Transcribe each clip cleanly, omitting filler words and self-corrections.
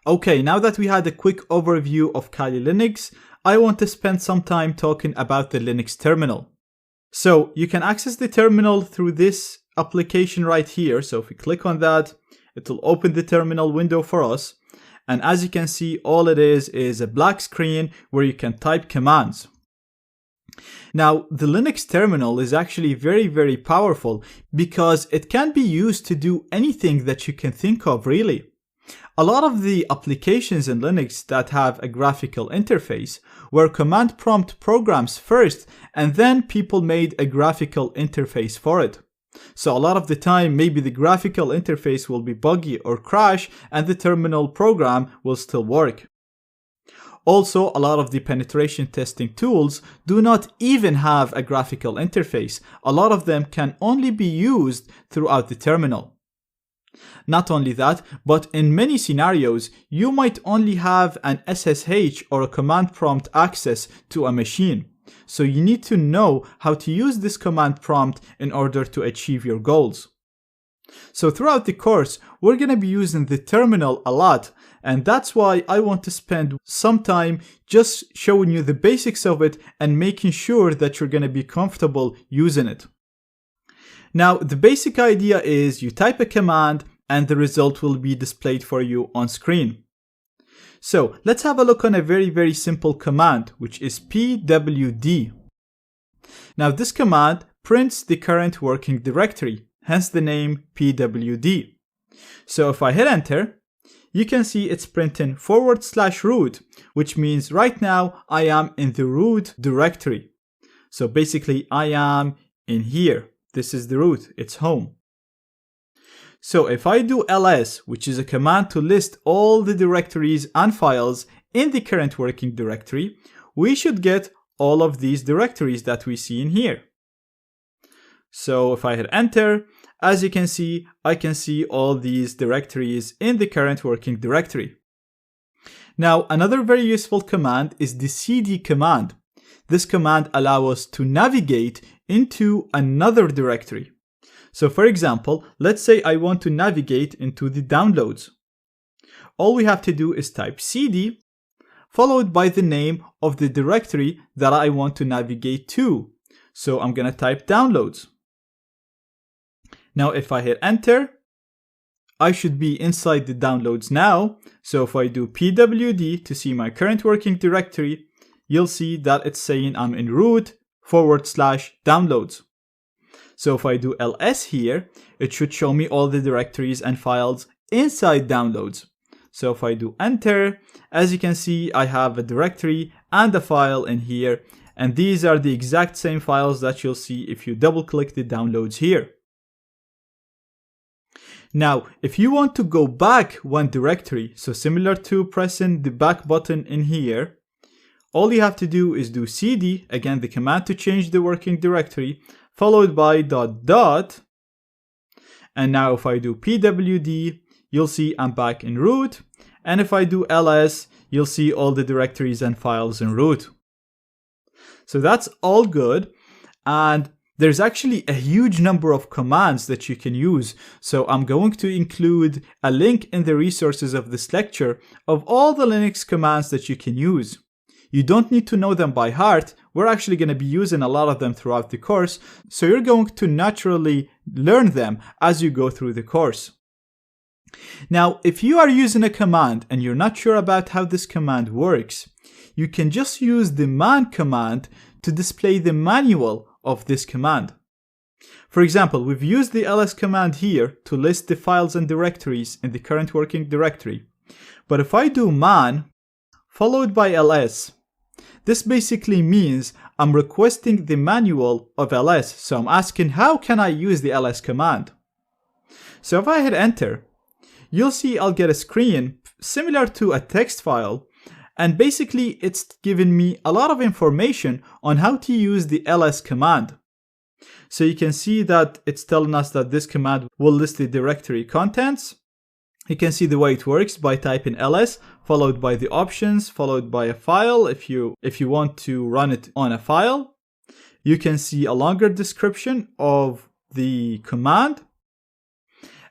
Okay, now that we had a quick overview of Kali Linux, I want to spend some time talking about the Linux terminal. So you can access the terminal through this application right here. So if we click on that, it will open the terminal window for us. And as you can see, all it is a black screen where you can type commands. Now, the Linux terminal is actually very powerful because it can be used to do anything that you can think of, really. A lot of the applications in Linux that have a graphical interface were command prompt programs first, and then people made a graphical interface for it. So a lot of the time, maybe the graphical interface will be buggy or crash, and the terminal program will still work. Also, a lot of the penetration testing tools do not even have a graphical interface. A lot of them can only be used throughout the terminal. Not only that, but in many scenarios, you might only have an SSH or a command prompt access to a machine. So you need to know how to use this command prompt in order to achieve your goals. So throughout the course, we're going to be using the terminal a lot, and that's why I want to spend some time just showing you the basics of it and making sure that you're going to be comfortable using it. Now, the basic idea is you type a command and the result will be displayed for you on screen. So let's have a look on a very simple command, which is pwd. Now this command prints the current working directory, hence the name pwd. So if I hit enter, you can see it's printing /root, which means right now I am in the root directory. So basically I am in here. This is the root, it's home. So if I do ls, which is a command to list all the directories and files in the current working directory, we should get all of these directories that we see in here. So if I hit enter, as you can see, I can see all these directories in the current working directory. Now, another very useful command is the cd command. This command allows us to navigate into another directory. So for example, let's say I want to navigate into the downloads. All we have to do is type cd followed by the name of the directory that I want to navigate to. So I'm going to type downloads. Now if I hit enter, I should be inside the downloads now. So if I do pwd to see my current working directory, you'll see that it's saying I'm in root /downloads. So if I do ls here, it should show me all the directories and files inside downloads. So if I do enter, as you can see, I have a directory and a file in here, and these are the exact same files that you'll see if you double click the downloads here. Now, if you want to go back one directory, so similar to pressing the back button in here, all you have to do is do cd, again the command to change the working directory, followed by .. And now if I do pwd, you'll see I'm back in root. And if I do ls, you'll see all the directories and files in root. So that's all good. And there's actually a huge number of commands that you can use. So I'm going to include a link in the resources of this lecture of all the Linux commands that you can use. You don't need to know them by heart. We're actually going to be using a lot of them throughout the course, so you're going to naturally learn them as you go through the course. Now, if you are using a command and you're not sure about how this command works, you can just use the man command to display the manual of this command. For example, we've used the ls command here to list the files and directories in the current working directory. But if I do man followed by ls, this basically means I'm requesting the manual of ls. So I'm asking, how can I use the ls command? So if I hit enter, you'll see I'll get a screen similar to a text file. And basically it's giving me a lot of information on how to use the ls command. So you can see that it's telling us that this command will list the directory contents. You can see the way it works by typing ls followed by the options followed by a file if you want to run it on a file. You can see a longer description of the command,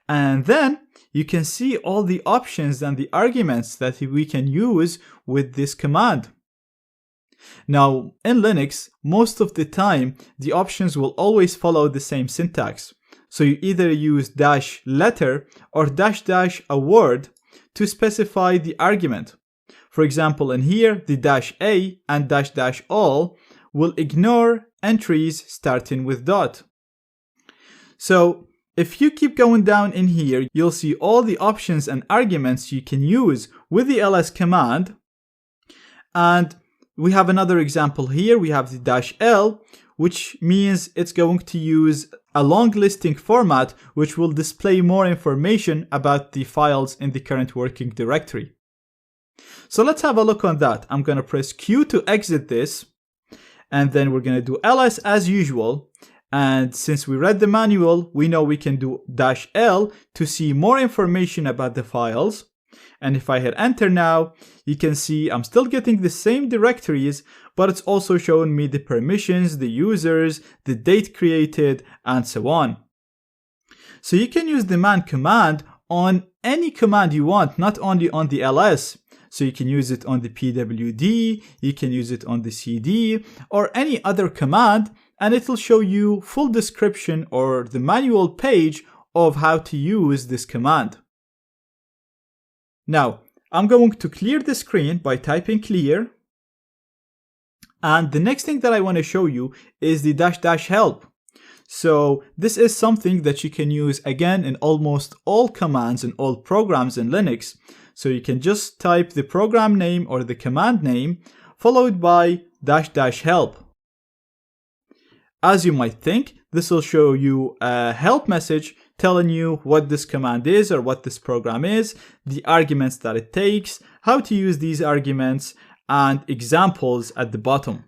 and then you can see all the options and the arguments that we can use with this command. Now, in Linux, most of the time, the options will always follow the same syntax. So you either use -letter or -- a word to specify the argument. For example, in here, the -a and -- will ignore entries starting with dot. So if you keep going down in here, you'll see all the options and arguments you can use with the ls command. And we have another example here. We have the -l, which means it's going to use a long listing format, which will display more information about the files in the current working directory. So let's have a look on that. I'm going to press Q to exit this, and then we're going to do ls as usual. And since we read the manual, we know we can do -l to see more information about the files. And if I hit enter now, you can see I'm still getting the same directories, but it's also showing me the permissions, the users, the date created, and so on. So you can use the man command on any command you want, not only on the ls. So you can use it on the pwd, you can use it on the cd, or any other command, and it'll show you full description or the manual page of how to use this command. Now, I'm going to clear the screen by typing clear. And the next thing that I want to show you is the --help. So this is something that you can use again in almost all commands and all programs in Linux. So you can just type the program name or the command name followed by --help. As you might think, this will show you a help message telling you what this command is or what this program is, the arguments that it takes, how to use these arguments, and examples at the bottom.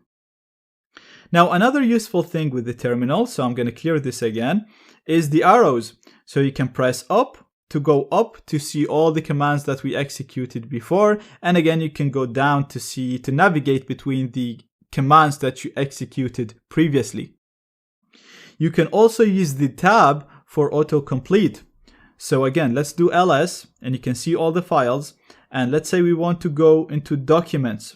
Now, another useful thing with the terminal, so I'm going to clear this again, is the arrows. So you can press up to go up to see all the commands that we executed before, and again you can go down to navigate between the commands that you executed previously. You can also use the tab for autocomplete. So again, let's do ls, and you can see all the files, and let's say we want to go into documents.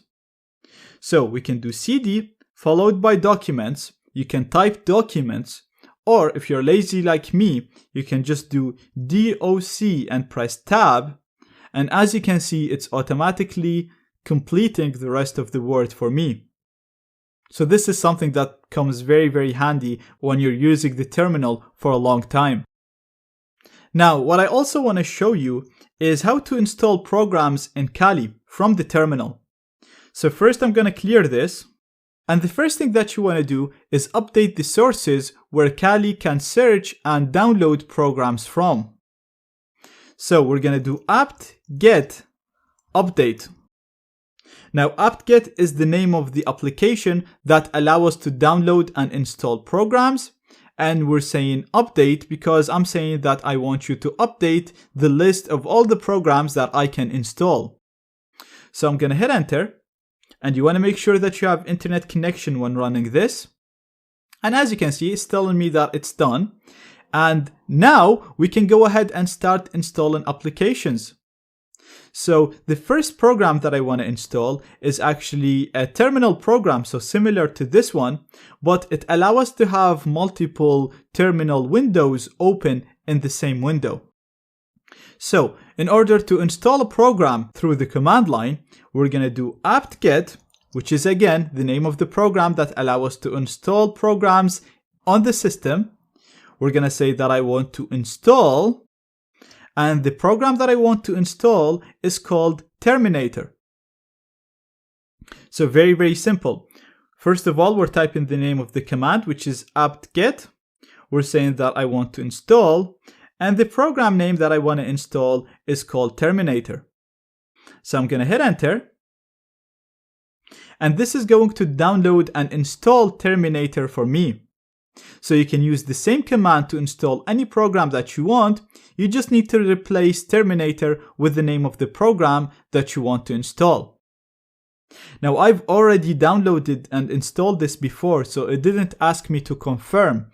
So we can do cd followed by documents. You can type documents, or if you're lazy like me, you can just do doc and press tab, and as you can see, it's automatically completing the rest of the word for me. So this is something that comes very, very handy when you're using the terminal for a long time. Now, what I also want to show you is how to install programs in Kali from the terminal. So first I'm going to clear this. And the first thing that you want to do is update the sources where Kali can search and download programs from. So we're going to do apt-get update. Now, apt-get is the name of the application that allows us to download and install programs. And we're saying update because I'm saying that I want you to update the list of all the programs that I can install. So I'm going to hit enter. And you want to make sure that you have internet connection when running this. And as you can see, it's telling me that it's done. And now we can go ahead and start installing applications. So the first program that I want to install is actually a terminal program, so similar to this one, but it allows us to have multiple terminal windows open in the same window. So in order to install a program through the command line, we're going to do apt-get, which is again the name of the program that allows us to install programs on the system. We're going to say that I want to install, and the program that I want to install is called Terminator. So very, very simple. First of all, we're typing the name of the command, which is apt-get. We're saying that I want to install, and the program name that I want to install is called Terminator. So I'm going to hit enter. And this is going to download and install Terminator for me. So you can use the same command to install any program that you want. You just need to replace Terminator with the name of the program that you want to install. Now, I've already downloaded and installed this before, so it didn't ask me to confirm.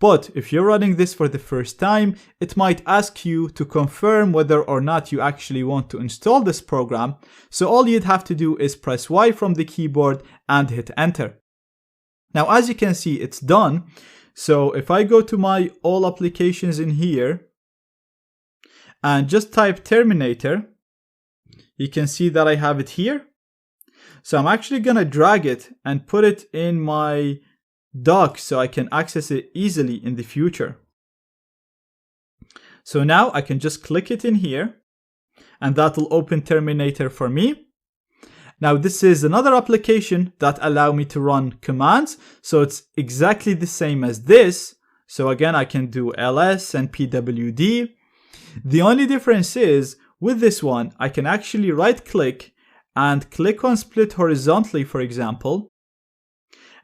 But if you're running this for the first time, it might ask you to confirm whether or not you actually want to install this program. So all you'd have to do is press Y from the keyboard and hit enter. Now, as you can see, it's done. So if I go to my all applications in here and just type Terminator, you can see that I have it here. So I'm actually going to drag it and put it in my dock so I can access it easily in the future. So now I can just click it in here and that will open Terminator for me. Now this is another application that allows me to run commands. So it's exactly the same as this. So again, I can do ls and pwd. The only difference is with this one, I can actually right click and click on split horizontally, for example.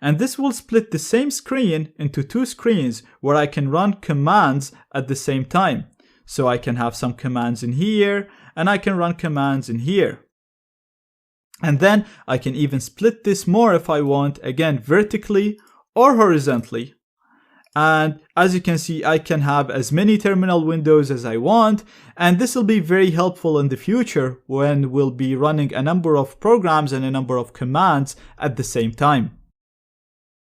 And this will split the same screen into two screens where I can run commands at the same time. So I can have some commands in here and I can run commands in here. And then I can even split this more if I want, again, vertically or horizontally. And as you can see, I can have as many terminal windows as I want, and this will be very helpful in the future when we'll be running a number of programs and a number of commands at the same time.